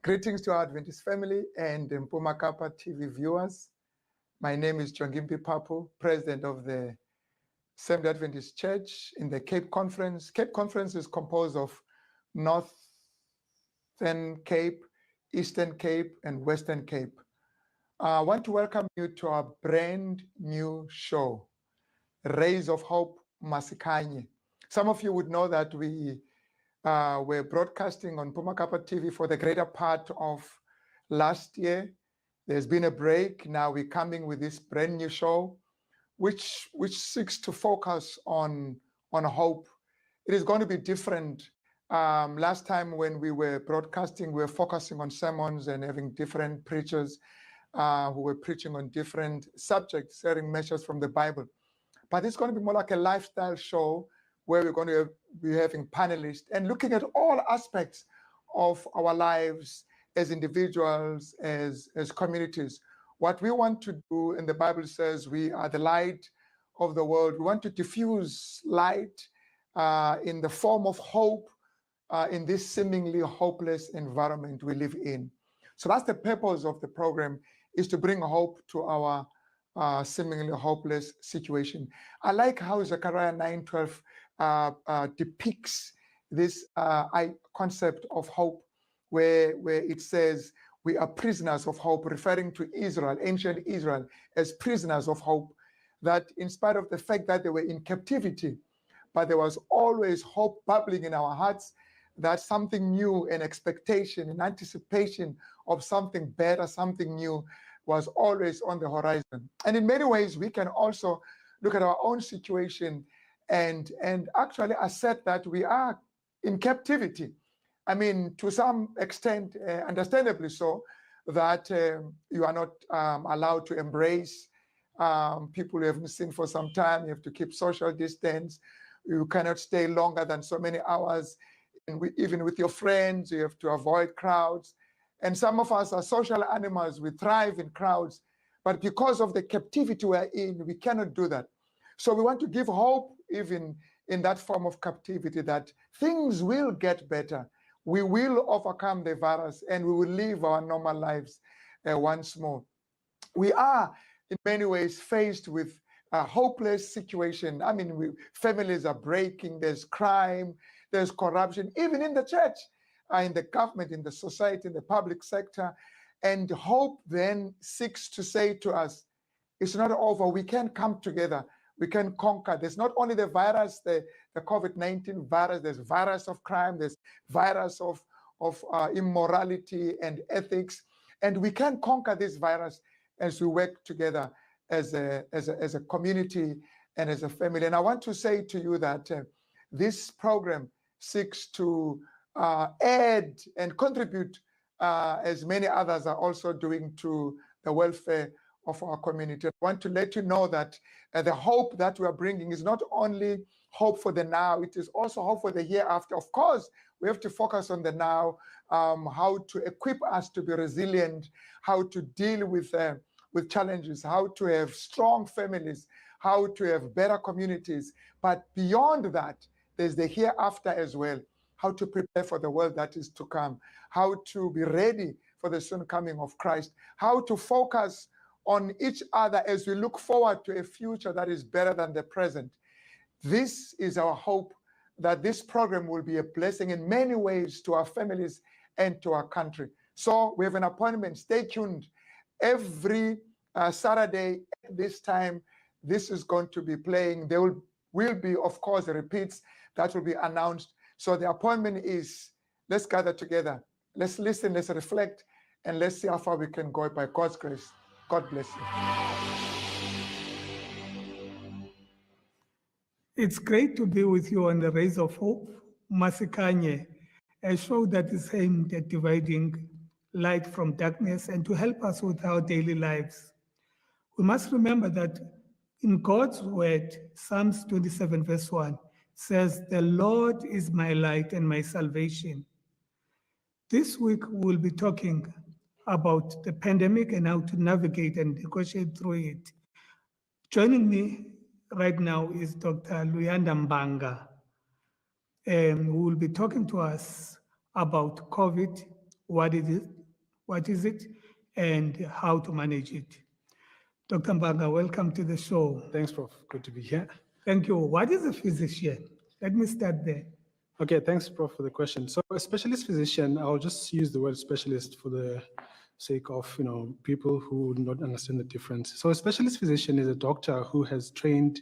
Greetings to our Adventist family and Mpuma Kappa TV viewers. My name is Jongimpi Papu, President of the Seventh-day Adventist Church in the Cape Conference. Cape Conference is composed of Northern Cape, Eastern Cape, and Western Cape. I want to welcome you to our brand new show, Rays of Hope, Masikhanye. Some of you would know that we were broadcasting on Mpuma Kappa TV for the greater part of last year. There's been a break. Now we're coming with this brand new show, which seeks to focus on hope. It is going to be different. Last time when we were broadcasting, we were focusing on sermons and having different preachers who were preaching on different subjects, sharing messages from the Bible. But it's going to be more like a lifestyle show where we're going to be having panelists and looking at all aspects of our lives as individuals, as communities. What we want to do, and the Bible says we are the light of the world. We want to diffuse light in the form of hope in this seemingly hopeless environment we live in. So that's the purpose of the program, is to bring hope to our seemingly hopeless situation. I like how Zechariah 9:12 depicts this concept of hope, where it says we are prisoners of hope, referring to Israel, ancient Israel, as prisoners of hope, that in spite of the fact that they were in captivity, but there was always hope bubbling in our hearts, that something new, an expectation, an anticipation of something better, something new was always on the horizon. And in many ways, we can also look at our own situation and actually assert that we are in captivity. I mean, to some extent, understandably so, that you are not allowed to embrace people you haven't seen for some time. You have to keep social distance. You cannot stay longer than so many hours. And even with your friends, you have to avoid crowds. And some of us are social animals. We thrive in crowds. But because of the captivity we're in, we cannot do that. So we want to give hope, even in that form of captivity, that things will get better. We will overcome the virus and we will live our normal lives once more. We are, in many ways, faced with a hopeless situation. I mean, families are breaking, there's crime, there's corruption, even in the church, in the government, in the society, in the public sector. And hope then seeks to say to us, it's not over. We can come together. We can conquer. There's not only the virus, the COVID-19 virus, there's virus of crime, there's virus of immorality and ethics. And we can conquer this virus as we work together as a community and as a family. And I want to say to you that this program seeks to add and contribute, as many others are also doing, to the welfare of our community. I want to let you know that the hope that we are bringing is not only hope for the now, it is also hope for the hereafter. Of course, we have to focus on the now, how to equip us to be resilient, how to deal with challenges, how to have strong families, how to have better communities. But beyond that, there's the hereafter as well, how to prepare for the world that is to come, how to be ready for the soon coming of Christ, how to focus on each other as we look forward to a future that is better than the present. This is our hope, that this program will be a blessing in many ways to our families and to our country. So we have an appointment. Stay tuned. Every Saturday at this time, this is going to be playing. There will be, of course, repeats that will be announced. So the appointment is, let's gather together. Let's listen, let's reflect, and let's see how far we can go by God's grace. God bless you. It's great to be with you on the Rays of Hope, Masikhanye, a show that is aimed at dividing light from darkness and to help us with our daily lives. We must remember that in God's word, Psalms 27 verse 1 says, "The Lord is my light and my salvation." This week, we'll be talking about the pandemic and how to navigate and negotiate through it. Joining me right now is Dr. Luyanda Mbanga, who will be talking to us about COVID, what is it, and how to manage it. Dr. Mbanga, welcome to the show. Thanks, Prof. Good to be here. Thank you. What is a physician? Let me start there. Okay, thanks, Prof, for the question. So a specialist physician, I'll just use the word specialist for the sake of people who do not understand the difference. So a specialist physician is a doctor who has trained,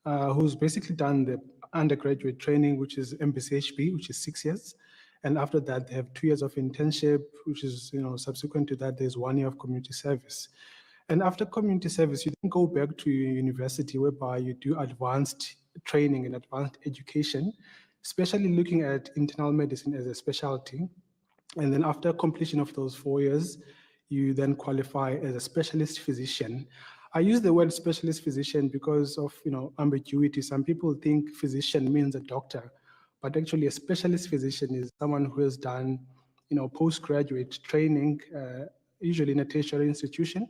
who's basically done the undergraduate training, which is MPCHB, which is 6 years. And after that, they have 2 years of internship, which is, subsequent to that, there's 1 year of community service. And after community service, you then go back to your university whereby you do advanced training and advanced education, especially looking at internal medicine as a specialty. And then after completion of those 4 years, you then qualify as a specialist physician. I use the word specialist physician because of ambiguity. Some people think physician means a doctor, but actually a specialist physician is someone who has done postgraduate training, usually in a tertiary institution,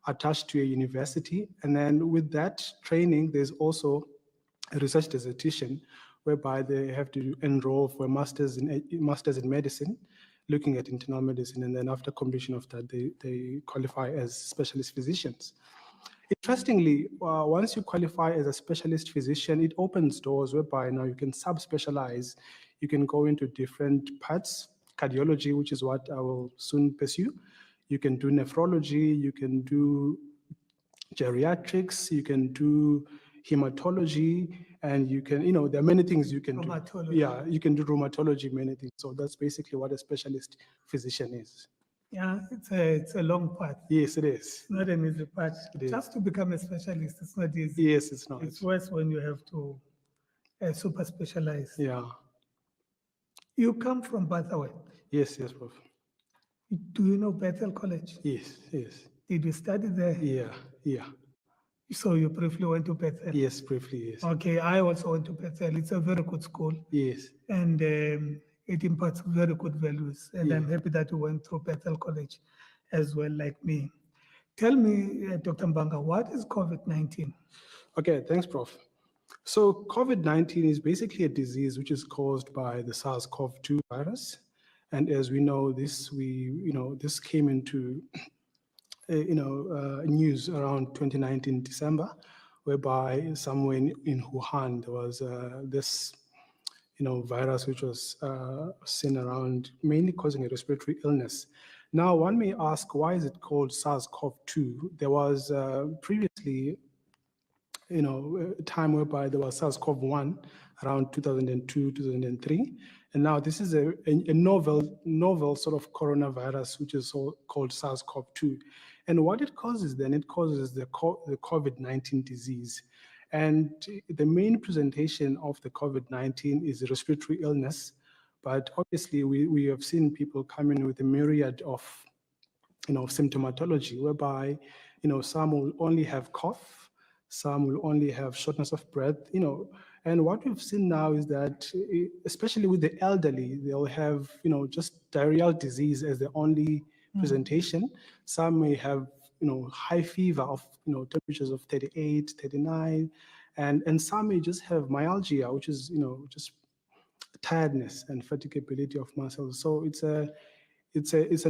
attached to a university. And then with that training, there's also a research dissertation whereby they have to enroll for a master's in medicine, looking at internal medicine. And then after completion of that, they qualify as specialist physicians. Interestingly, once you qualify as a specialist physician, it opens doors whereby now you can subspecialize. You can go into different parts, cardiology, which is what I will soon pursue. You can do nephrology, you can do geriatrics, you can do hematology, and you can, there are many things you can do. Yeah, you can do rheumatology, many things. So that's basically what a specialist physician is. Yeah, it's a long path. Yes, it is. It's not an easy path. Just to become a specialist, it's not easy. Yes, it's not. It's worse when you have to super specialize. Yeah. You come from Bethel. Yes, Prof. Do you know Bethel College? Yes. Did you study there? Yeah. So you briefly went to Bethel? Yes, briefly, yes. Okay, I also went to Bethel. It's a very good school. Yes. And it imparts very good values. And I'm happy that you went through Bethel College as well, like me. Tell me, Dr. Mbanga, what is COVID-19? Okay, thanks, Prof. So COVID-19 is basically a disease which is caused by the SARS-CoV-2 virus. And as we know, this came into news around 2019 December, whereby somewhere in Wuhan there was this virus which was seen around, mainly causing a respiratory illness. Now, one may ask, why is it called SARS-CoV-2? There was previously a time whereby there was SARS-CoV-1 around 2002, 2003. And now this is a novel sort of coronavirus, which is called SARS-CoV-2. And what it causes then, it causes the COVID-19 disease. And the main presentation of the COVID-19 is respiratory illness. But obviously we have seen people come in with a myriad of symptomatology, whereby some will only have cough, some will only have shortness of breath, and what we've seen now is that, especially with the elderly, they'll have, just diarrheal disease as the only presentation. Some may have, high fever of, temperatures of 38, 39, and some may just have myalgia, which is, just tiredness and fatigability of muscles. So it's a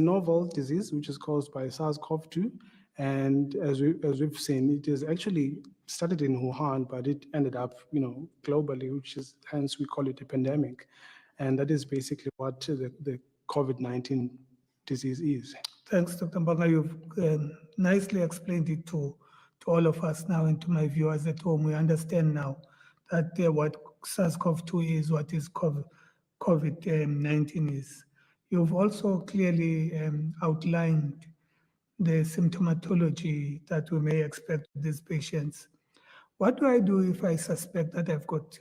novel disease which is caused by SARS-CoV-2. And as we've seen, it is actually started in Wuhan, but it ended up, globally, which is hence we call it a pandemic. And that is basically what the COVID-19 disease is. Thanks, Dr. Mbanga. You've nicely explained it to all of us now and to my viewers at home. We understand now that what SARS-CoV-2 is, what is COVID-19 is. You've also clearly outlined the symptomatology that we may expect with these patients. What do I do if I suspect that I've got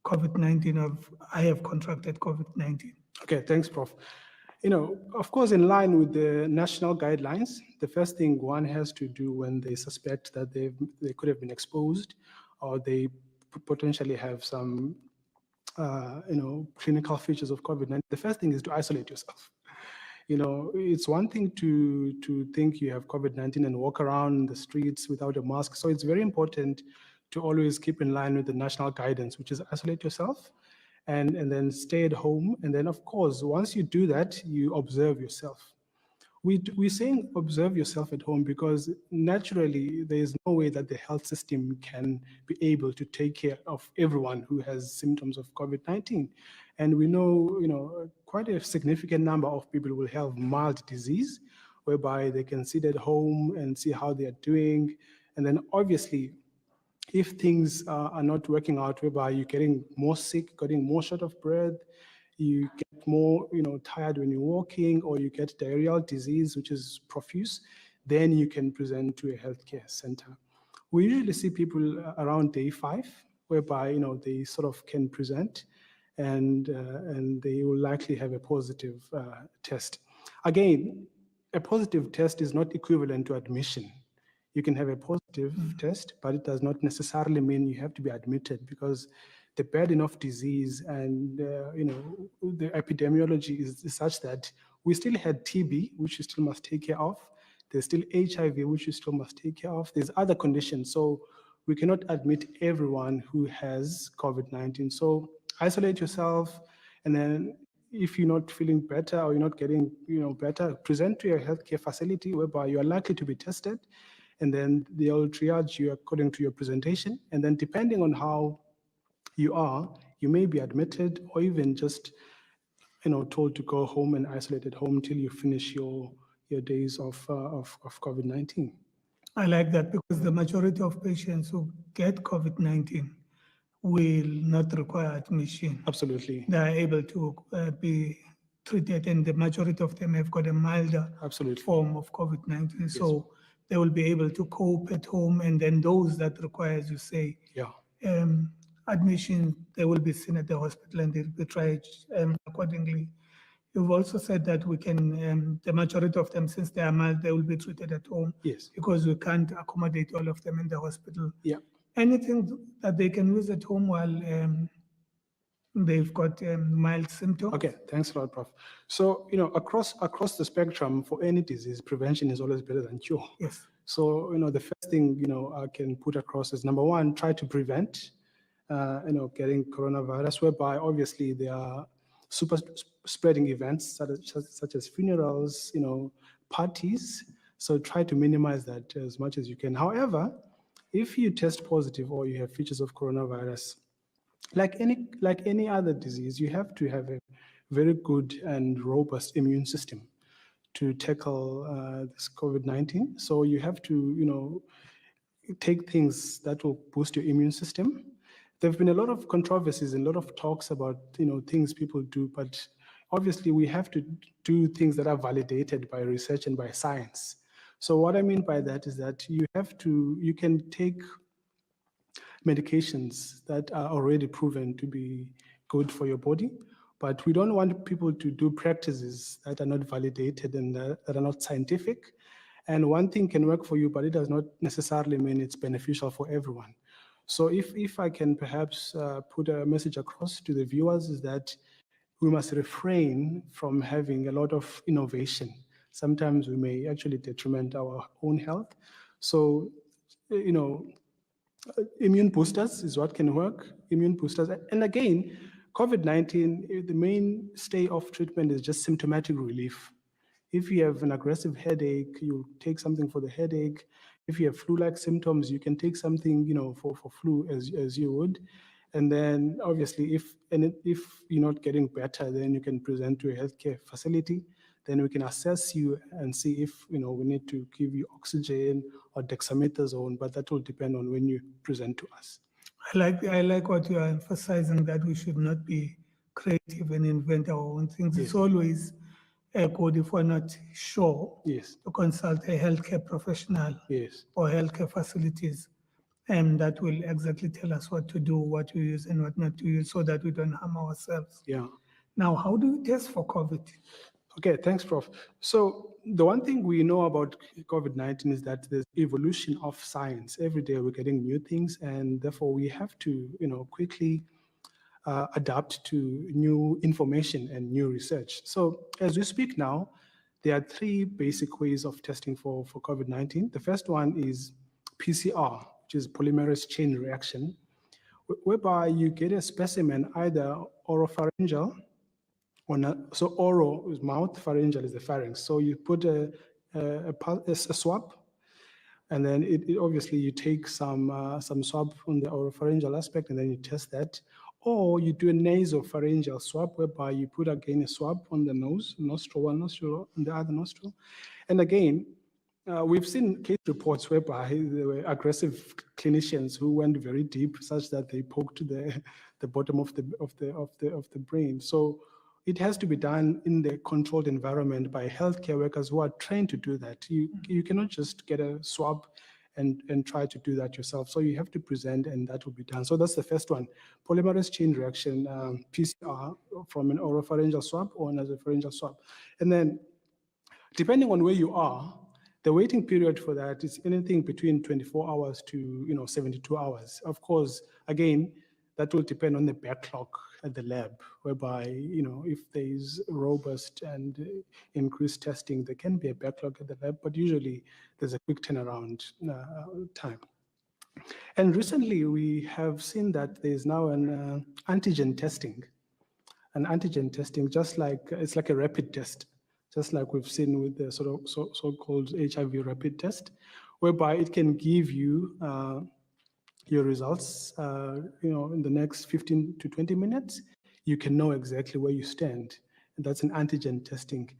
COVID-19 or I have contracted COVID-19? Okay, thanks, Prof. Of course, in line with the national guidelines, the first thing one has to do when they suspect that they could have been exposed or they potentially have some, clinical features of COVID-19, the first thing is to isolate yourself. It's one thing to think you have COVID-19 and walk around the streets without a mask. So it's very important to always keep in line with the national guidance, which is isolate yourself and then stay at home. And then, of course, once you do that, you observe yourself. We're saying observe yourself at home because naturally there is no way that the health system can be able to take care of everyone who has symptoms of COVID-19. And we know, quite a significant number of people will have mild disease, whereby they can sit at home and see how they are doing. And then obviously, if things are not working out, whereby you're getting more sick, getting more short of breath, you get more, tired when you're walking, or you get diarrheal disease, which is profuse, then you can present to a healthcare center. We usually see people around day 5, whereby, they sort of can present and they will likely have a positive test. Again, a positive test is not equivalent to admission. You can have a positive test, but it does not necessarily mean you have to be admitted, because the burden of disease and the epidemiology is such that we still had TB, which you still must take care of. There's still HIV, which you still must take care of. There's other conditions. So we cannot admit everyone who has COVID-19. So isolate yourself, and then if you're not feeling better or you're not getting better, present to your healthcare facility whereby you are likely to be tested, and then they'll triage you according to your presentation. And then depending on how you are, you may be admitted or even just told to go home and isolate at home till you finish your days of COVID-19. I like that, because the majority of patients who get COVID-19 will not require admission. Absolutely. They are able to be treated, and the majority of them have got a milder form of COVID-19. Yes. So they will be able to cope at home, and then those that require, as you say, admission, they will be seen at the hospital and they'll be tried accordingly. You've also said that we can, the majority of them, since they are mild, they will be treated at home. Yes. Because we can't accommodate all of them in the hospital. Yeah. Anything that they can use at home while they've got mild symptoms? Okay, thanks a lot, Prof. So, across the spectrum for any disease, prevention is always better than cure. Yes. So, the first thing, I can put across is, number one, try to prevent getting coronavirus, whereby obviously there are super spreading events such as funerals, parties. So try to minimize that as much as you can. However, if you test positive or you have features of coronavirus, like any other disease, you have to have a very good and robust immune system to tackle this COVID-19. So you have to, take things that will boost your immune system. There have been a lot of controversies and a lot of talks about, things people do, but obviously we have to do things that are validated by research and by science. So what I mean by that is that you can take medications that are already proven to be good for your body, but we don't want people to do practices that are not validated and that are not scientific. And one thing can work for you, but it does not necessarily mean it's beneficial for everyone. So if I can perhaps put a message across to the viewers, is that we must refrain from having a lot of innovation. Sometimes we may actually detriment our own health. So, immune boosters is what can work, immune boosters. And again, COVID-19, the mainstay of treatment is just symptomatic relief. If you have an aggressive headache, you take something for the headache. If you have flu-like symptoms, you can take something, for flu as you would. And then obviously, if you're not getting better, then you can present to a healthcare facility. Then we can assess you and see if we need to give you oxygen or dexamethasone, but that will depend on when you present to us. I like what you are emphasizing, that we should not be creative and invent our own things. Yes. It's always good, if we're not sure, yes, to consult a healthcare professional, yes, or healthcare facilities. and that will exactly tell us what to do, what to use and what not to use, so that we don't harm ourselves. Yeah. Now, how do we test for COVID? Okay, thanks, Prof. So the one thing we know about COVID-19 is that there's evolution of science. Every day we're getting new things, and therefore we have to, quickly adapt to new information and new research. So as we speak now, there are three basic ways of testing for COVID-19. The first one is PCR, which is polymerase chain reaction, whereby you get a specimen, either oropharyngeal, so oral is mouth, pharyngeal is the pharynx. So you put a swab, and then it obviously you take some swab on the oropharyngeal aspect, and then you test that. Or you do a nasopharyngeal swab, whereby you put again a swab on the nose, one nostril, on the other nostril. And again, we've seen case reports whereby there were aggressive clinicians who went very deep, such that they poked the bottom of the brain. So it has to be done in the controlled environment by healthcare workers who are trained to do that. You cannot just get a swab and try to do that yourself. So you have to present, and that will be done. So that's the first one, polymerase chain reaction, PCR from an oropharyngeal swab or an nasopharyngeal swab. And then, depending on where you are, the waiting period for that is anything between 24 hours to 72 hours. Of course, again, that will depend on the backlog at the lab, whereby if there is robust and increased testing, there can be a backlog at the lab, but usually there's a quick turnaround time. And recently we have seen that there's now an antigen testing. An antigen testing, just like it's like a rapid test, just like we've seen with the so-called HIV rapid test, whereby it can give you your results, in the next 15 to 20 minutes, you can know exactly where you stand. And that's an antigen testing.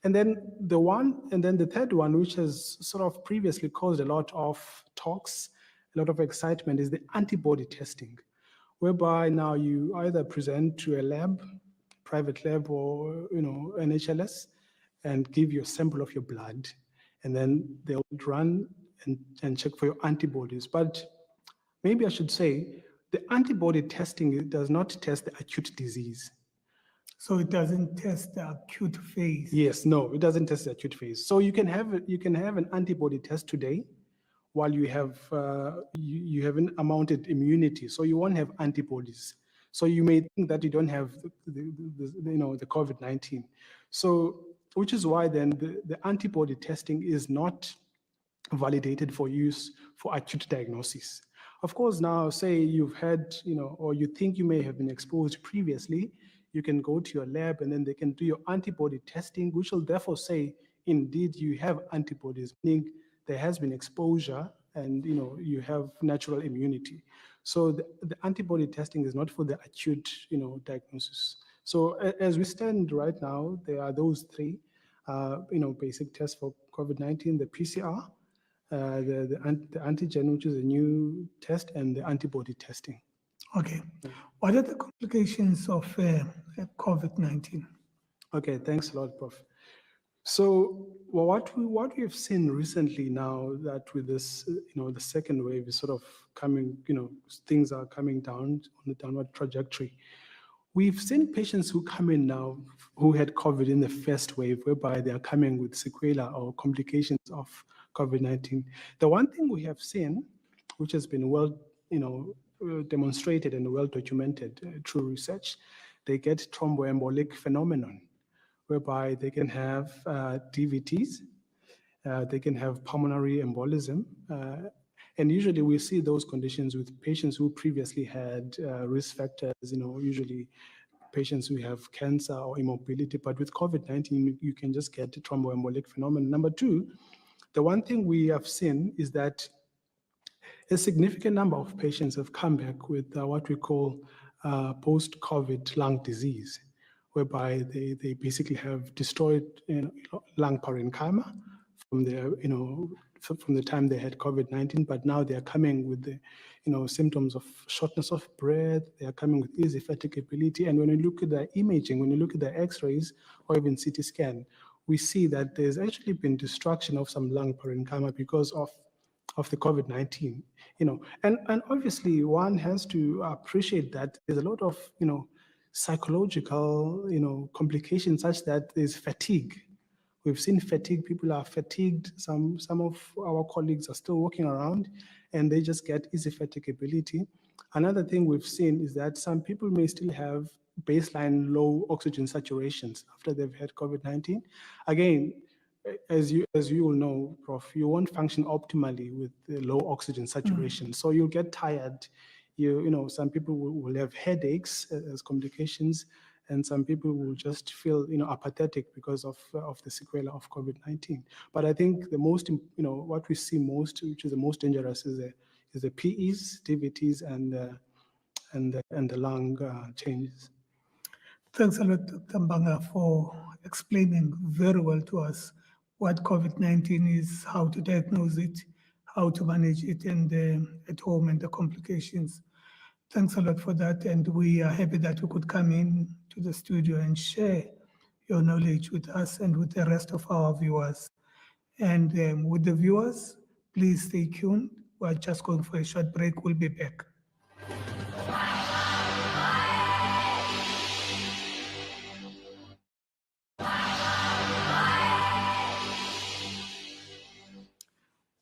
And then the third one, which has sort of previously caused a lot of talks, a lot of excitement, is the antibody testing, whereby now you either present to a lab, private lab, or NHLS, and give your sample of your blood, and then they'll run and check for your antibodies. But maybe I should say the antibody testing does not test the acute disease. So it doesn't test the acute phase. Yes, no, it doesn't test the acute phase. So you can have an antibody test today, while you have an amounted immunity, so you won't have antibodies. So you may think that you don't have the COVID-19. So which is why then the antibody testing is not validated for use for acute diagnosis. Of course, now say you've had, or you think you may have been exposed previously, you can go to your lab and then they can do your antibody testing, which will therefore say, indeed, you have antibodies, meaning there has been exposure and you have natural immunity. So the antibody testing is not for the acute diagnosis. So as we stand right now, there are those three basic tests for COVID-19, the PCR, the antigen, which is a new test, and the antibody testing. Okay. What are the complications of COVID-19? Okay, thanks a lot, Prof. So what we've seen recently now, that with this, the second wave is sort of coming, things are coming down on the downward trajectory. We've seen patients who come in now who had COVID in the first wave, whereby they are coming with sequelae or complications of COVID-19. The one thing we have seen, which has been well, demonstrated and well documented through research, they get thromboembolic phenomenon, whereby they can have DVTs, they can have pulmonary embolism, and usually we see those conditions with patients who previously had risk factors, usually patients who have cancer or immobility, but with COVID-19, you can just get thromboembolic phenomenon. Number two, the one thing we have seen is that a significant number of patients have come back with what we call post-COVID lung disease, whereby they basically have destroyed lung parenchyma from their, from the time they had COVID-19, but now they are coming with the, symptoms of shortness of breath, they are coming with easy fatigability. And when you look at the imaging, when you look at the x-rays or even CT scan, we see that there's actually been destruction of some lung parenchyma because of the COVID-19, and obviously one has to appreciate that there's a lot of, psychological, complications such that there's fatigue. We've seen fatigue, people are fatigued. Some of our colleagues are still walking around and they just get easy fatigability. Another thing we've seen is that some people may still have baseline low oxygen saturations after they've had COVID-19. Again, as you will know, Prof, you won't function optimally with the low oxygen saturation. So you'll get tired. Some people will have headaches as complications, and some people will just feel, apathetic because of the sequela of COVID-19. But I think the most, what we see most, which is the most dangerous, is the PEs, DVTs, and the lung changes. Thanks a lot, Dr. Mbanga, for explaining very well to us what COVID-19 is, how to diagnose it, how to manage it at home, and the complications. Thanks a lot for that, and we are happy that we could come in to the studio and share your knowledge with us and with the rest of our viewers. And with the viewers, please stay tuned. We're just going for a short break. We'll be back.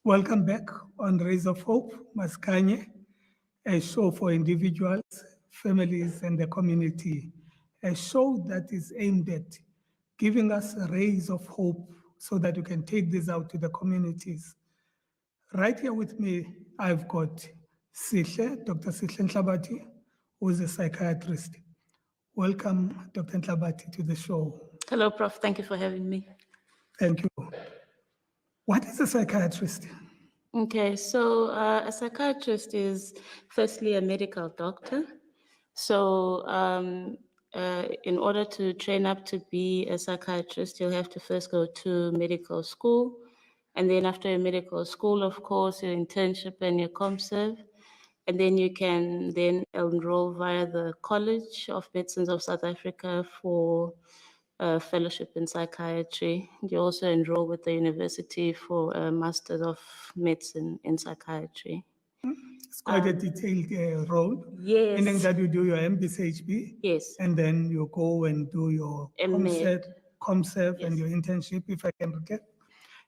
Welcome back on Rays of Hope, Masikhanye, a show for individuals, families, and the community. A show that is aimed at giving us rays of hope so that we can take this out to the communities. Right here with me, I've got Dr. Sihle Nhlabati, who is a psychiatrist. Welcome, Dr. Nhlabati, to the show. Hello, Prof. Thank you for having me. Thank you. What is a psychiatrist? Okay, so a psychiatrist is firstly a medical doctor. So in order to train up to be a psychiatrist, you'll have to first go to medical school. And then after your medical school, of course, your internship and your ComServe. And then you can then enroll via the College of Medicines of South Africa for fellowship in psychiatry. You also enroll with the university for a Master of Medicine in Psychiatry. It's quite a detailed role. Yes. Meaning that you do your MBCHB. Yes. And then you go and do your ComServe Yes. and your internship, if I can recall.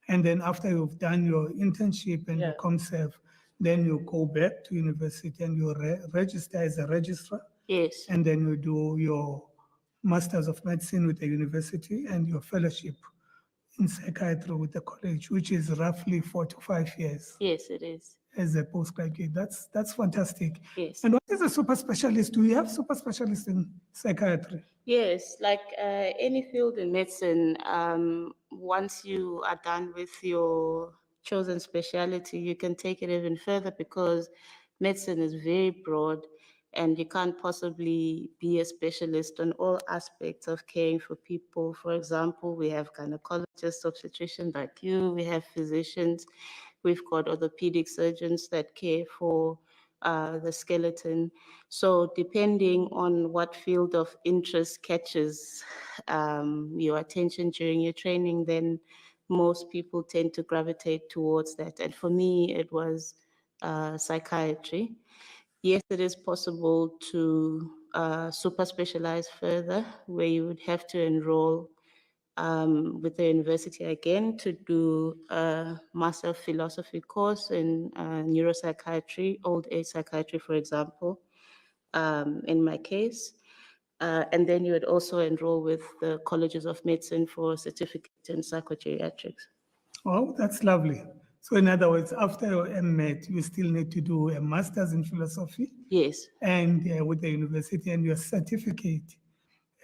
And then after you've done your internship and your ComServe, then you go back to university and you register as a registrar. Yes. And then you do your Masters of Medicine with the university and your fellowship in psychiatry with the college, which is roughly 4 to 5 years. Yes, it is. As a postgraduate. That's fantastic. Yes. And what is a super specialist? Do you have super specialists in psychiatry? Yes, like any field in medicine, once you are done with your chosen specialty, you can take it even further because medicine is very broad and you can't possibly be a specialist on all aspects of caring for people. For example, we have gynecologists, obstetricians like you, we have physicians, we've got orthopedic surgeons that care for the skeleton. So depending on what field of interest catches your attention during your training, then most people tend to gravitate towards that. And for me, it was psychiatry. Yes, it is possible to super specialize further, where you would have to enroll with the university again to do a Master of Philosophy course in neuropsychiatry, old age psychiatry, for example, in my case. And then you would also enroll with the colleges of medicine for a certificate in psychogeriatrics. Oh, that's lovely. So in other words, after your MMed, you still need to do a master's in philosophy. Yes. And with the university and your certificate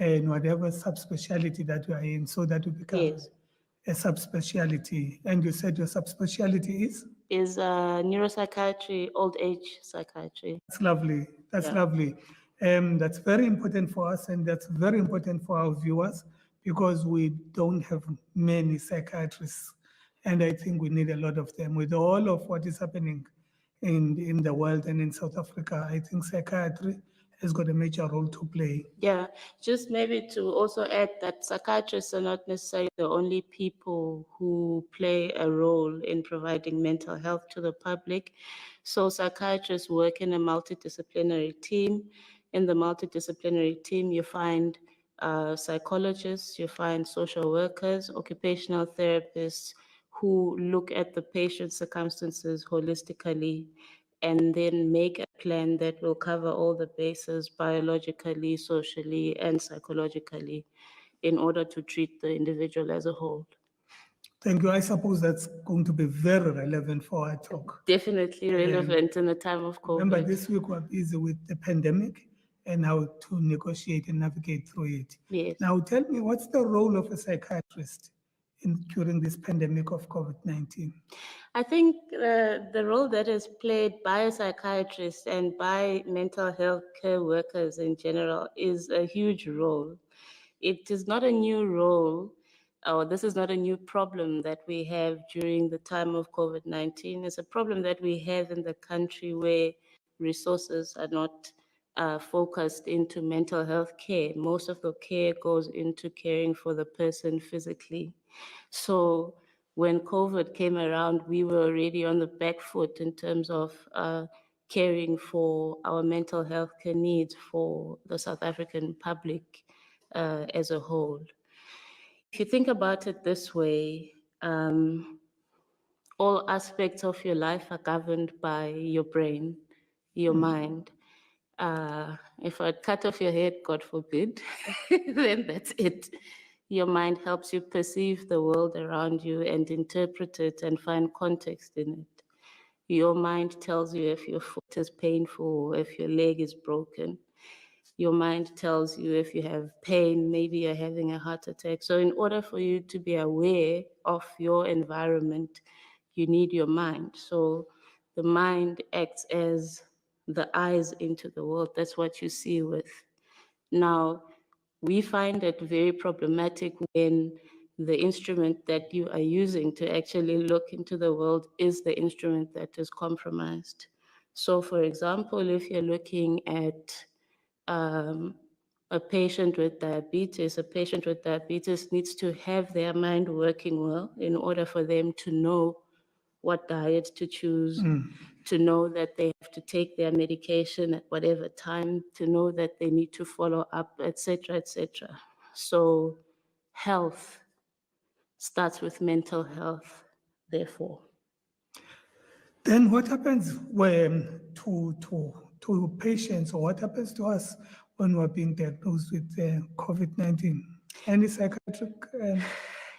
and whatever subspecialty that you are in, so that you become a subspecialty. And you said your subspecialty is? Is neuropsychiatry, old age psychiatry. That's lovely. That's lovely. That's very important for us, and that's very important for our viewers because we don't have many psychiatrists. And I think we need a lot of them. With all of what is happening in the world and in South Africa, I think psychiatry has got a major role to play. Yeah, just maybe to also add that psychiatrists are not necessarily the only people who play a role in providing mental health to the public. So psychiatrists work in a multidisciplinary team. In the multidisciplinary team, you find psychologists, you find social workers, occupational therapists who look at the patient's circumstances holistically and then make a plan that will cover all the bases biologically, socially, and psychologically in order to treat the individual as a whole. Thank you. I suppose that's going to be very relevant for our talk. Definitely relevant in the time of COVID. Remember, this week we're busy with the pandemic and how to negotiate and navigate through it. Yes. Now, tell me, what's the role of a psychiatrist during this pandemic of COVID-19? I think the role that is played by a psychiatrist and by mental health care workers in general is a huge role. It is not a new role, or this is not a new problem that we have during the time of COVID-19. It's a problem that we have in the country where resources are not focused into mental health care. Most of the care goes into caring for the person physically. So when COVID came around, we were already on the back foot in terms of caring for our mental health care needs for the South African public as a whole. If you think about it this way, all aspects of your life are governed by your brain, your mind. If I cut off your head, God forbid, then that's it. Your mind helps you perceive the world around you and interpret it and find context in it. Your mind tells you if your foot is painful, if your leg is broken. Your mind tells you if you have pain, maybe you're having a heart attack. So in order for you to be aware of your environment, you need your mind. So the mind acts as the eyes into the world. That's what you see with. Now, we find it very problematic when the instrument that you are using to actually look into the world is the instrument that is compromised. So for example, if you're looking at a patient with diabetes needs to have their mind working well in order for them to know what diet to choose, to know that they have to take their medication at whatever time, to know that they need to follow up, etc., etc. So health starts with mental health, therefore. Then what happens when to patients, or what happens to us when we're being diagnosed with COVID-19? Any psychiatric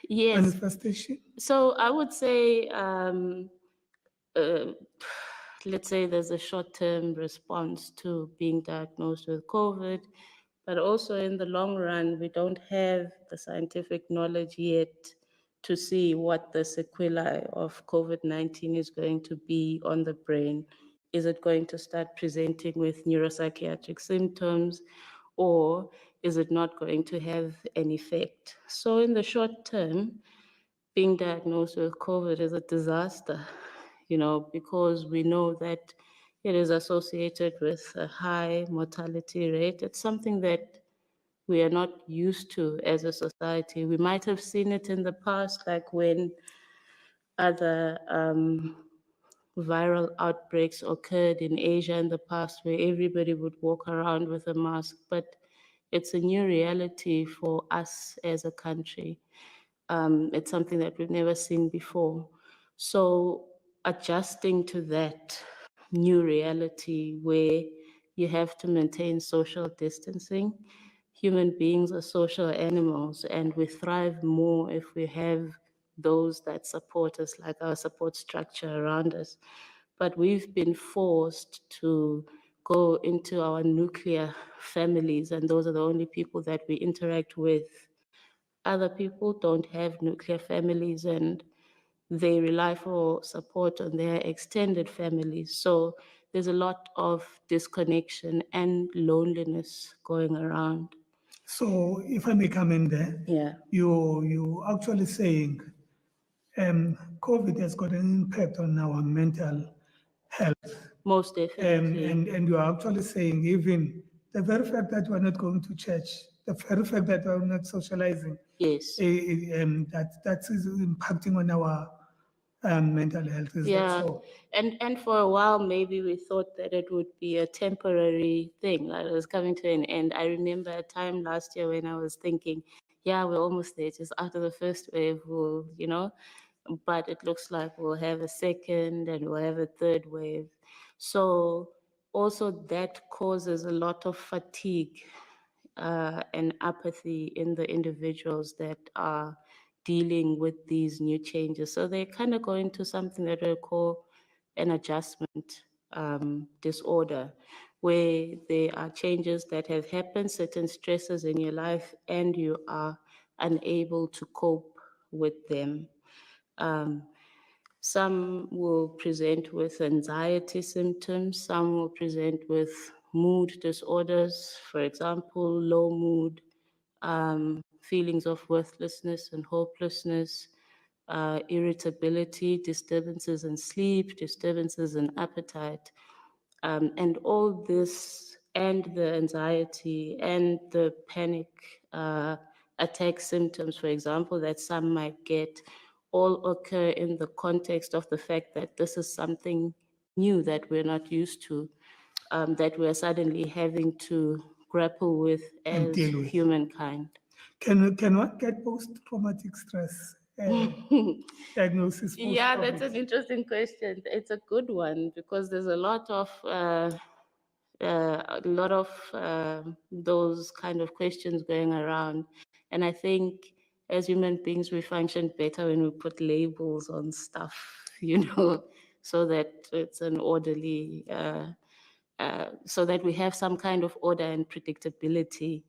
Yes. manifestation? So I would say, let's say there's a short-term response to being diagnosed with COVID, but also in the long run, we don't have the scientific knowledge yet to see what the sequelae of COVID-19 is going to be on the brain. Is it going to start presenting with neuropsychiatric symptoms, or is it not going to have an effect? So in the short term, being diagnosed with COVID is a disaster, because we know that it is associated with a high mortality rate. It's something that we are not used to as a society. We might have seen it in the past, like when other viral outbreaks occurred in Asia in the past, where everybody would walk around with a mask, but it's a new reality for us as a country. It's something that we've never seen before. So adjusting to that new reality where you have to maintain social distancing. Human beings are social animals, and we thrive more if we have those that support us, like our support structure around us. But we've been forced to go into our nuclear families, and those are the only people that we interact with. Other people don't have nuclear families, and they rely for support on their extended families. So there's a lot of disconnection and loneliness going around. So if I may come in there, Yeah. you actually saying COVID has got an impact on our mental health. Most definitely. And you are actually saying even The very fact that we're not going to church, the very fact that we're not socializing, Yes. that is impacting on our mental health. Is that Yeah, so? and for a while maybe we thought that it would be a temporary thing, like it was coming to an end. I remember a time last year when I was thinking, yeah, we're almost there, just after the first wave, we'll, but it looks like we'll have a second and we'll have a third wave. So also that causes a lot of fatigue and apathy in the individuals that are dealing with these new changes. So they kind of go into something that we call an adjustment disorder, where there are changes that have happened, certain stresses in your life, and you are unable to cope with them. Some will present with anxiety symptoms, some will present with mood disorders, for example, low mood, feelings of worthlessness and hopelessness, irritability, disturbances in sleep, disturbances in appetite. And all this and the anxiety and the panic attack symptoms, for example, that some might get, all occur in the context of the fact that this is something new that we're not used to, that we're suddenly having to grapple with And as deal with. humankind. Can one get post-traumatic stress diagnosis? Yeah, post-COVID? that's an interesting question. It's a good one because there's a lot of those kind of questions going around, and I think as human beings we function better when we put labels on stuff, so that it's an orderly, so that we have some kind of order and predictability.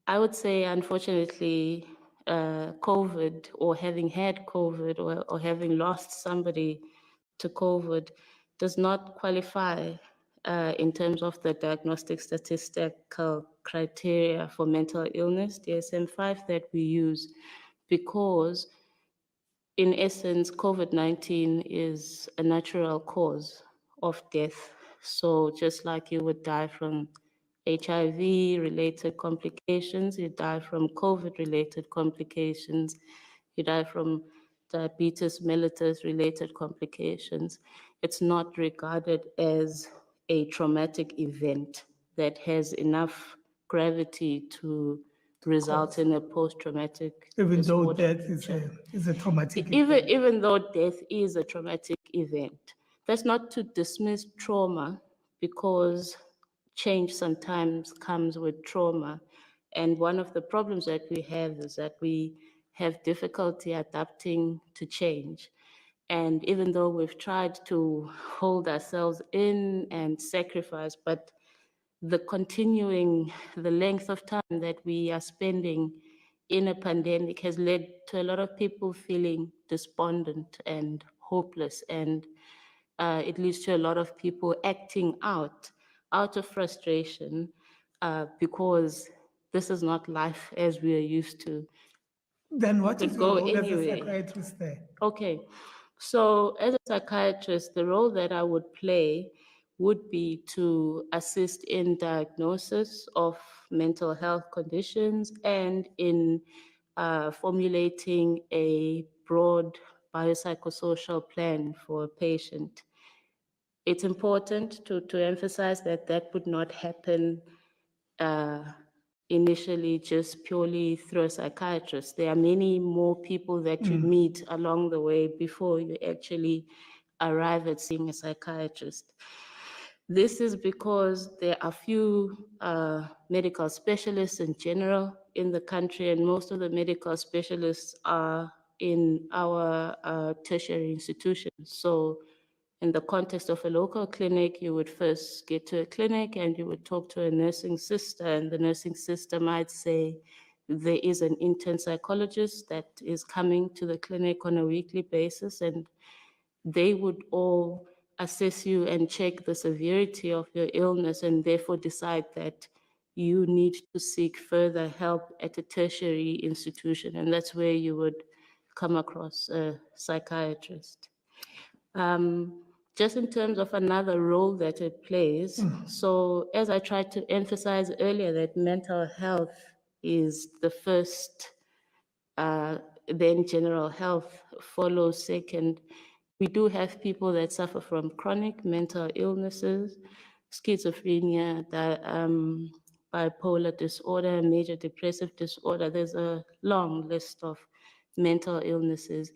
I would say, unfortunately, COVID, or having had COVID, or having lost somebody to COVID does not qualify in terms of the diagnostic statistical criteria for mental illness, DSM-5, that we use, because in essence, COVID-19 is a natural cause of death. So just like you would die from HIV-related complications, you die from COVID-related complications, you die from diabetes mellitus-related complications. It's not regarded as a traumatic event that has enough gravity to result in a post-traumatic Even though disorder. death is a traumatic event. Even though death is a traumatic event, that's not to dismiss trauma, because change sometimes comes with trauma. And one of the problems that we have is that we have difficulty adapting to change. And even though we've tried to hold ourselves in and sacrifice, but the length of time that we are spending in a pandemic has led to a lot of people feeling despondent and hopeless, and it leads to a lot of people acting out of frustration, because this is not life as we are used to. Then what Could is go your role as a anyway. psychiatrist there? Okay, so as a psychiatrist, the role that I would play would be to assist in diagnosis of mental health conditions and in formulating a broad biopsychosocial plan for a patient. It's important to emphasize that that would not happen initially just purely through a psychiatrist. There are many more people that you meet along the way before you actually arrive at seeing a psychiatrist. This is because there are few medical specialists in general in the country, and most of the medical specialists are in our tertiary institutions. So in the context of a local clinic, you would first get to a clinic and you would talk to a nursing sister, and the nursing sister might say, there is an intern psychologist that is coming to the clinic on a weekly basis, and they would all assess you and check the severity of your illness, and therefore decide that you need to seek further help at a tertiary institution. And that's where you would come across a psychiatrist. just in terms of another role that it plays. So as I tried to emphasize earlier, that mental health is the first, then general health follows second. We do have people that suffer from chronic mental illnesses, schizophrenia, bipolar disorder, major depressive disorder. There's a long list of mental illnesses.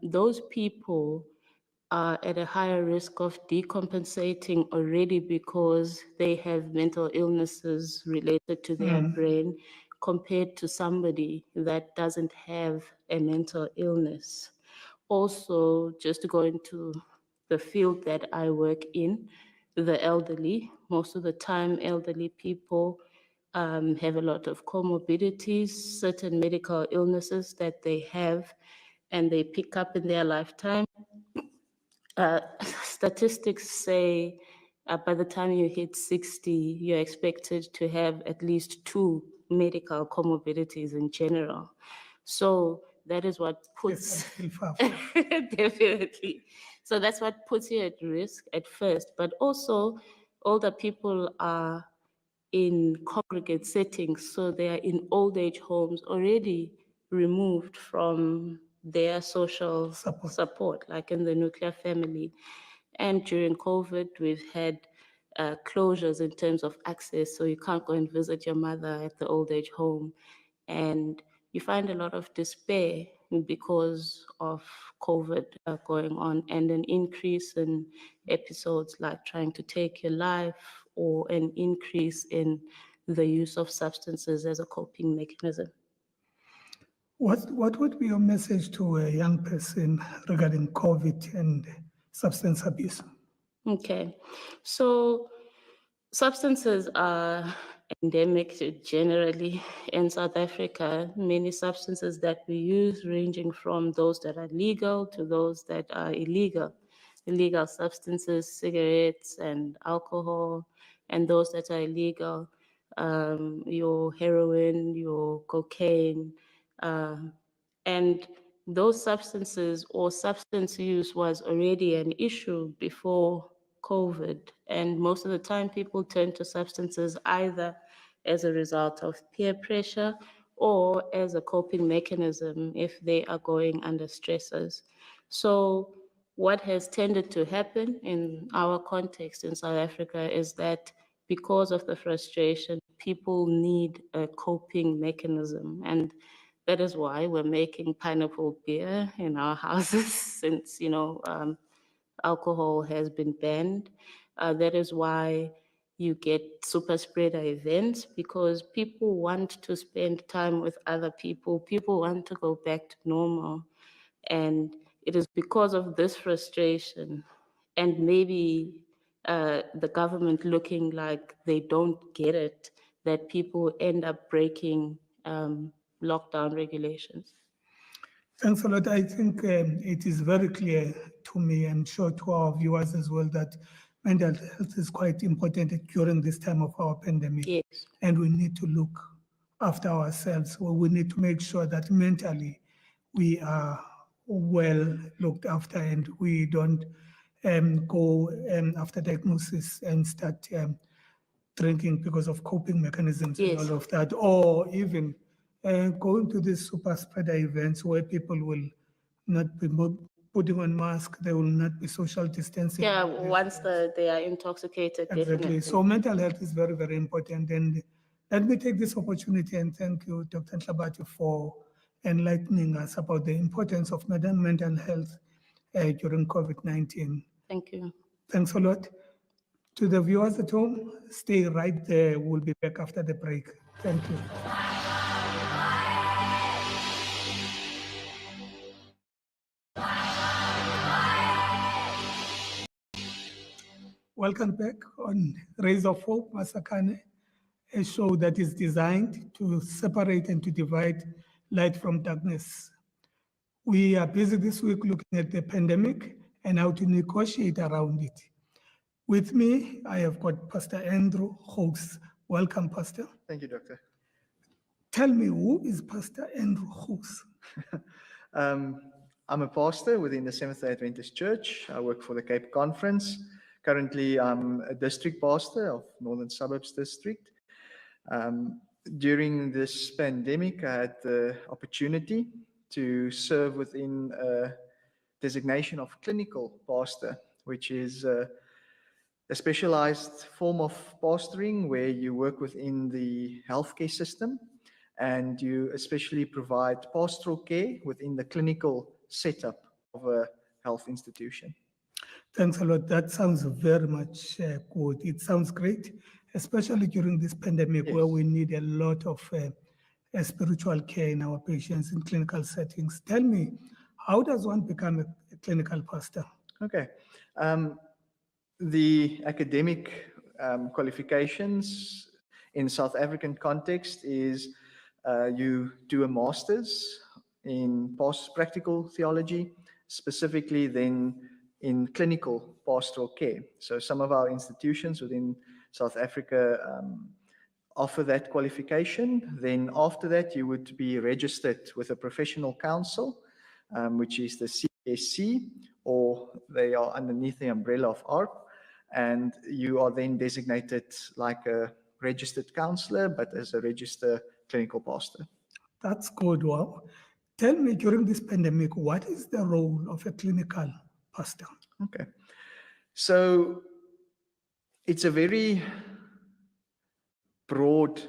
Those people are at a higher risk of decompensating already because they have mental illnesses related to their brain compared to somebody that doesn't have a mental illness. Also, just to go into the field that I work in, the elderly, most of the time elderly people have a lot of comorbidities, certain medical illnesses that they have and they pick up in their lifetime. Statistics say by the time you hit 60, you're expected to have at least 2 medical comorbidities in general. So that is what puts, definitely. So that's what puts you at risk at first, but also older people are in congregate settings, so they are in old age homes already removed from their social support, like in the nuclear family. And during COVID, we've had closures in terms of access, so you can't go and visit your mother at the old age home. And you find a lot of despair because of COVID going on, and an increase in episodes like trying to take your life, or an increase in the use of substances as a coping mechanism. What would be your message to a young person regarding COVID and substance abuse? Okay, so substances are endemic generally in South Africa. Many substances that we use, ranging from those that are legal to those that are illegal. Illegal substances, cigarettes and alcohol, and those that are illegal, your heroin, your cocaine, and those substances or substance use was already an issue before COVID. And most of the time people turn to substances either as a result of peer pressure or as a coping mechanism if they are going under stresses. So what has tended to happen in our context in South Africa is that because of the frustration, people need a coping mechanism. And that is why we're making pineapple beer in our houses since, alcohol has been banned. That is why you get super spreader events, because people want to spend time with other people. People want to go back to normal. And it is because of this frustration and maybe the government looking like they don't get it that people end up breaking lockdown regulations. Thanks a lot. I think it is very clear to me, and sure to our viewers as well, that mental health is quite important during this time of our pandemic. Yes. And we need to look after ourselves. Well, we need to make sure that mentally we are well looked after, and we don't go after diagnosis and start drinking because of coping mechanisms. Yes. And all of that, or even going to these super spreader events where people will not be putting on masks, they will not be social distancing. Yeah, once they are intoxicated, Exactly. definitely. So mental health is very, very important. And let me take this opportunity and thank you, Dr. Nhlabati, for enlightening us about the importance of mental health during COVID-19. Thank you. Thanks a lot. To the viewers at home, stay right there. We'll be back after the break. Thank you. Welcome back on Rays of Hope, Masikhanye, a show that is designed to separate and to divide light from darkness. We are busy this week looking at the pandemic and how to negotiate around it. With me, I have got Pastor Andrew Hooks. Welcome, Pastor. Thank you, Doctor. Tell me, who is Pastor Andrew Hooks? I'm a pastor within the Seventh-day Adventist Church. I work for the Cape Conference. Currently, I'm a district pastor of Northern Suburbs District. During this pandemic, I had the opportunity to serve within a designation of clinical pastor, which is a specialized form of pastoring where you work within the healthcare system and you especially provide pastoral care within the clinical setup of a health institution. Thanks a lot. That sounds very much good. It sounds great, especially during this pandemic where we need a lot of spiritual care in our patients in clinical settings. Tell me, how does one become a clinical pastor? Okay. The academic qualifications in South African context is you do a master's in practical theology, specifically then in clinical pastoral care. So some of our institutions within South Africa offer that qualification. Then after that, you would be registered with a professional council, which is the CSC, or they are underneath the umbrella of ARP. And you are then designated like a registered counselor, but as a registered clinical pastor. That's good. Wow. Tell me, during this pandemic, what is the role of a clinical pastor? Okay. So it's a very broad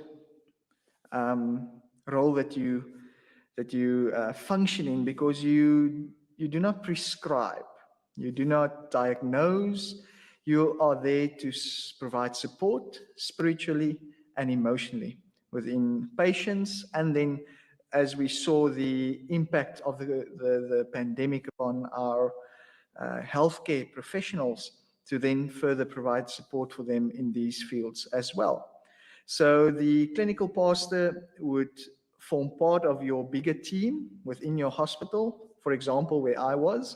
role that you function in, because you do not prescribe, you do not diagnose. You are there to provide support spiritually and emotionally within patients. And then, as we saw the impact of the pandemic upon our healthcare professionals, to then further provide support for them in these fields as well. So the clinical pastor would form part of your bigger team within your hospital, for example, where I was,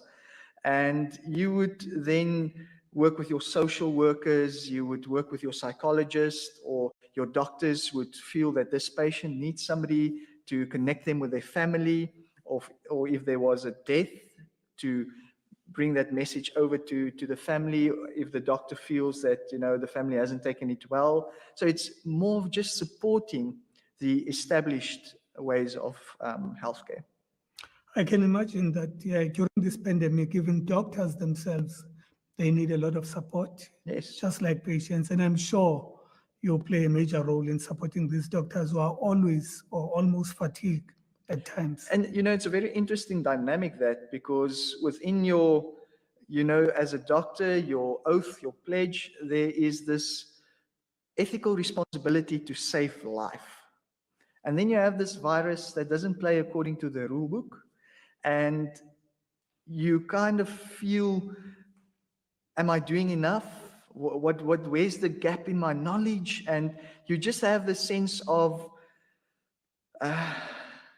and you would then work with your social workers, you would work with your psychologist, or your doctors would feel that this patient needs somebody to connect them with their family, or if there was a death, to bring that message over to the family, if the doctor feels that, the family hasn't taken it well. So it's more of just supporting the established ways of healthcare. I can imagine that during this pandemic, even doctors themselves, they need a lot of support, Yes. just like patients. And I'm sure you play a major role in supporting these doctors who are always or almost fatigued at times. And, it's a very interesting dynamic, that because within your, as a doctor, your oath, your pledge, there is this ethical responsibility to save life. And then you have this virus that doesn't play according to the rule book. And you kind of feel, am I doing enough? Where's the gap in my knowledge? And you just have this sense of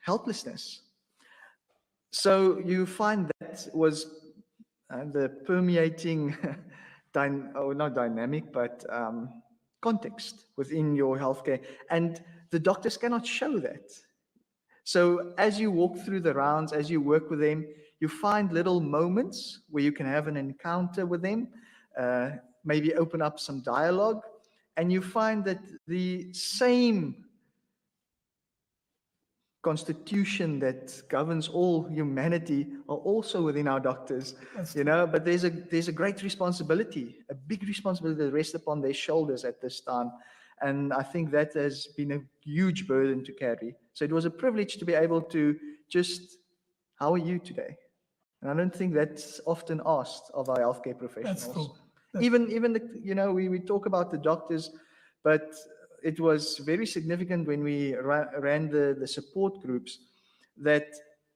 helplessness. So you find that was the permeating, not dynamic, but context within your healthcare. And the doctors cannot show that. So as you walk through the rounds, as you work with them, you find little moments where you can have an encounter with them, maybe open up some dialogue, and you find that the same constitution that governs all humanity are also within our doctors, but there's a great responsibility, a big responsibility that rests upon their shoulders at this time. And I think that has been a huge burden to carry. So it was a privilege to be able to just, how are you today? And I don't think that's often asked of our healthcare professionals. That's true. Even we talk about the doctors, but it was very significant when we ran the support groups, that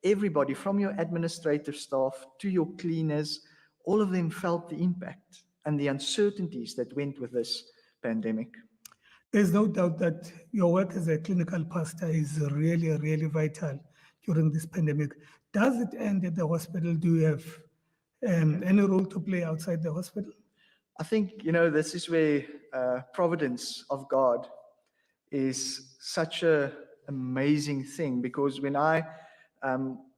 everybody from your administrative staff to your cleaners, all of them felt the impact and the uncertainties that went with this pandemic. There's no doubt that your work as a clinical pastor is really, really vital during this pandemic. Does it end at the hospital? Do you have any role to play outside the hospital? I think, this is where providence of God is such an amazing thing, because when I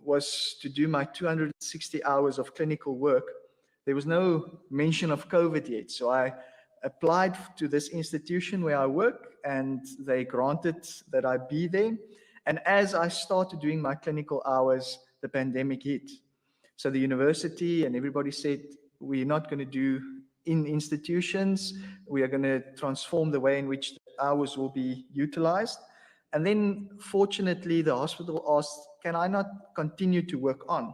was to do my 260 hours of clinical work, there was no mention of COVID yet. So I applied to this institution where I work, and they granted that I be there. And as I started doing my clinical hours, the pandemic hit. So the university and everybody said, we're not going to do in institutions. We are going to transform the way in which the hours will be utilized. And then, fortunately, the hospital asked, can I not continue to work on?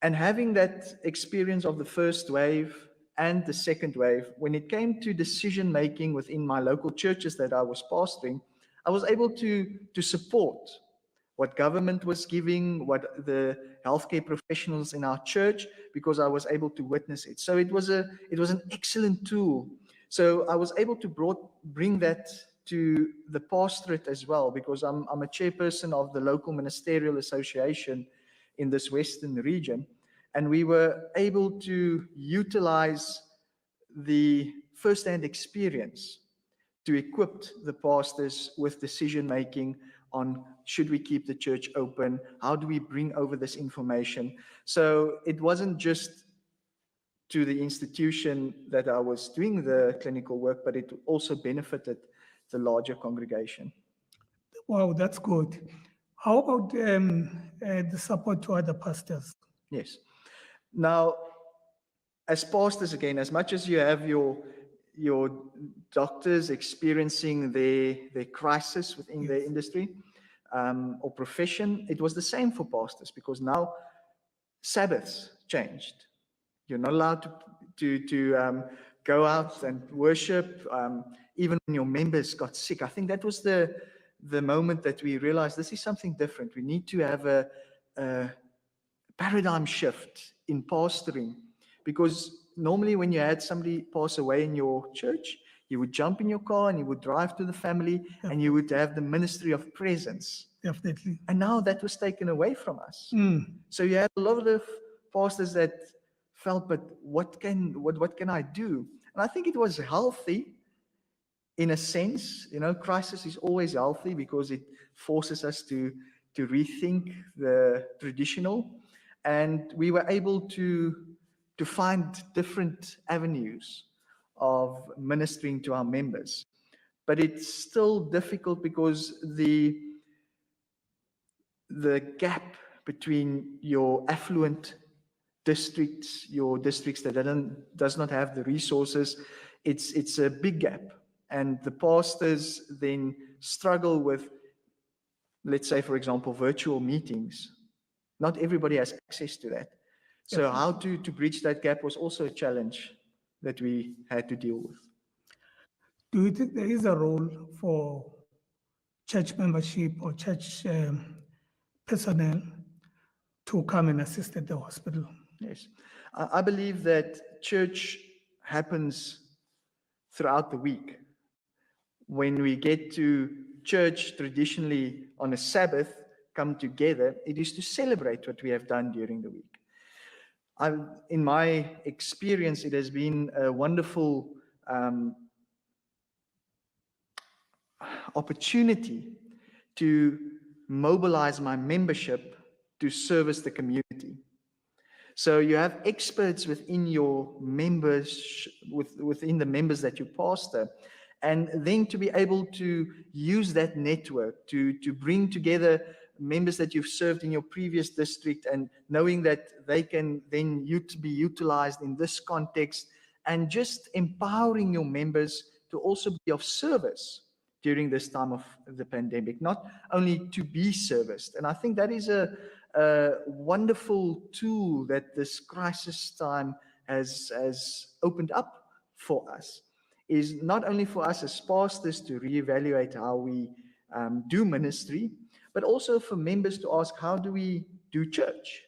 And having that experience of the first wave and the second wave, when it came to decision making within my local churches that I was pastoring, I was able to support what government was giving, what the healthcare professionals in our church, because I was able to witness it. So it was an excellent tool. So I was able to bring that to the pastorate as well, because I'm a chairperson of the local ministerial association in this Western region. And we were able to utilize the first-hand experience to equip the pastors with decision-making on should we keep the church open, how do we bring over this information. So it wasn't just to the institution that I was doing the clinical work, but it also benefited the larger congregation. Wow, that's good. How about the support to other pastors? Yes. Now, as pastors, again, as much as you have your doctors experiencing their crisis within their industry or profession, it was the same for pastors, because now Sabbaths changed. You're not allowed to go out and worship, even when your members got sick. I think that was the moment that we realized this is something different. We need to have a paradigm shift in pastoring, because normally when you had somebody pass away in your church, you would jump in your car and you would drive to the family, and you would have the ministry of presence. Definitely. And now that was taken away from us. So you had a lot of pastors that felt, but what can I do? And I think it was healthy in a sense. Crisis is always healthy because it forces us to rethink the traditional. And we were able to find different avenues of ministering to our members. But it's still difficult because the gap between your affluent districts, your districts that does not have the resources, it's a big gap. And the pastors then struggle with, let's say, for example, virtual meetings. Not everybody has access to that. So how to bridge that gap was also a challenge that we had to deal with. Do you think there is a role for church membership or church personnel to come and assist at the hospital? Yes. I believe that church happens throughout the week. When we get to church traditionally on a Sabbath, come together, it is to celebrate what we have done during the week. In my experience, it has been a wonderful opportunity to mobilize my membership to service the community. So you have experts within your members, within the members that you pastor, and then to be able to use that network to bring together members that you've served in your previous district, and knowing that they can then be utilized in this context, and just empowering your members to also be of service during this time of the pandemic, not only to be serviced. And I think that is a wonderful tool that this crisis time has opened up for us, is not only for us as pastors to reevaluate how we do ministry, but also for members to ask, how do we do church?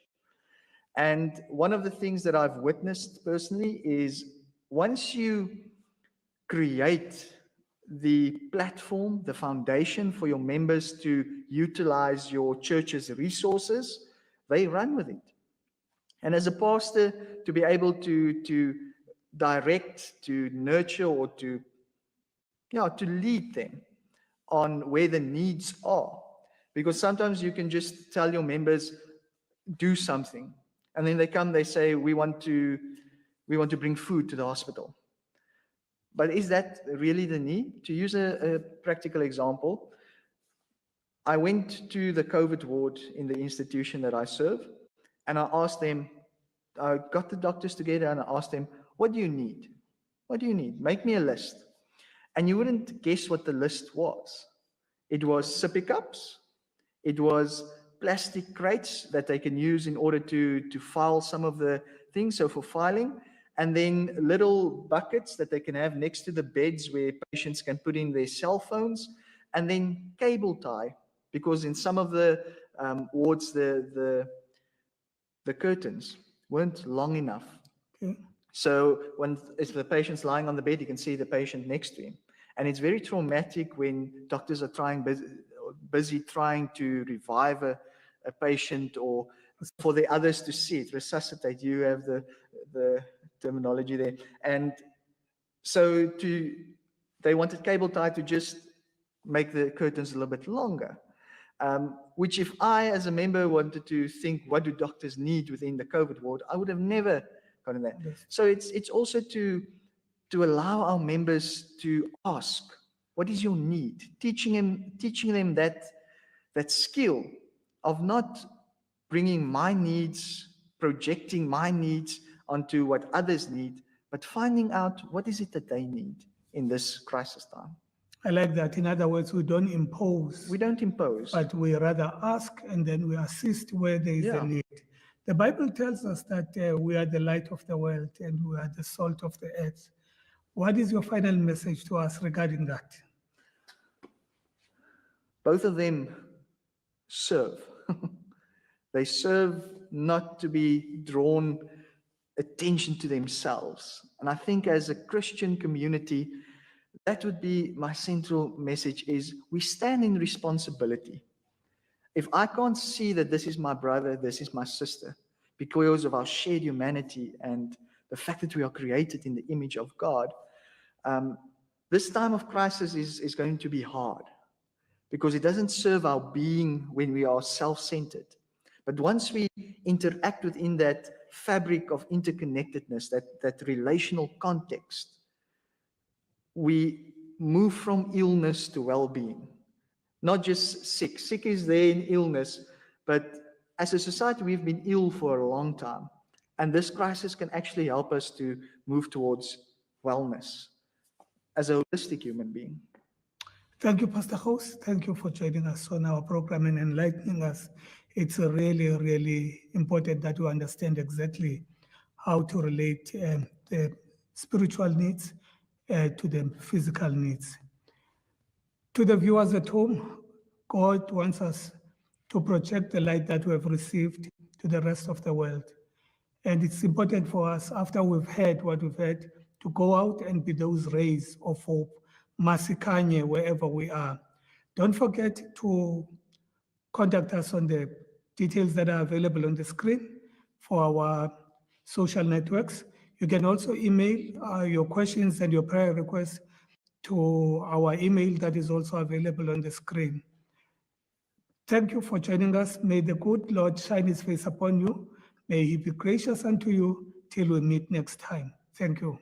And one of the things that I've witnessed personally is once you create the platform, the foundation for your members to utilize your church's resources, they run with it. And as a pastor, to be able to direct, to nurture, or to lead them on where the needs are. Because sometimes you can just tell your members, do something. And then they come, they say, we want to bring food to the hospital. But is that really the need? To use a practical example, I went to the COVID ward in the institution that I serve, and I asked them, I got the doctors together and I asked them, what do you need? What do you need? Make me a list. And you wouldn't guess what the list was. It was sippy cups. It was plastic crates that they can use in order to file some of the things, so for filing, and then little buckets that they can have next to the beds where patients can put in their cell phones, and then cable tie, because in some of the wards, the curtains weren't long enough. Okay. So if the patient's lying on the bed, you can see the patient next to him. And it's very traumatic when doctors are busy trying to revive a patient, or for the others to see it, resuscitate. You have the terminology there. And so they wanted cable tie to just make the curtains a little bit longer. Which if I, as a member, wanted to think, what do doctors need within the COVID ward, I would have never gotten that. Yes. So it's also to allow our members to ask, what is your need? Teaching them that skill of not bringing my needs, projecting my needs onto what others need, but finding out what is it that they need in this crisis time. I like that. In other words, we don't impose. We don't impose. But we rather ask, and then we assist where there is a need. The Bible tells us that we are the light of the world and we are the salt of the earth. What is your final message to us regarding that? Both of them serve. They serve not to be drawn attention to themselves. And I think as a Christian community, that would be my central message, is we stand in responsibility. If I can't see that this is my brother, this is my sister, because of our shared humanity and the fact that we are created in the image of God, this time of crisis is going to be hard, because it doesn't serve our being when we are self-centered. But once we interact within that fabric of interconnectedness, that relational context, we move from illness to well-being. Not just sick. Sick is there in illness, but as a society, we've been ill for a long time. And this crisis can actually help us to move towards wellness as a holistic human being. Thank you, Pastor Host. Thank you for joining us on our program and enlightening us. It's really, really important that we understand exactly how to relate the spiritual needs to the physical needs. To the viewers at home, God wants us to project the light that we have received to the rest of the world. And it's important for us, after we've heard what we've heard, to go out and be those rays of hope, Masikhanye, wherever we are. Don't forget to contact us on the details that are available on the screen for our social networks. You can also email your questions and your prayer requests to our email that is also available on the screen. Thank you for joining us. May the good Lord shine his face upon you. May he be gracious unto you till we meet next time. Thank you.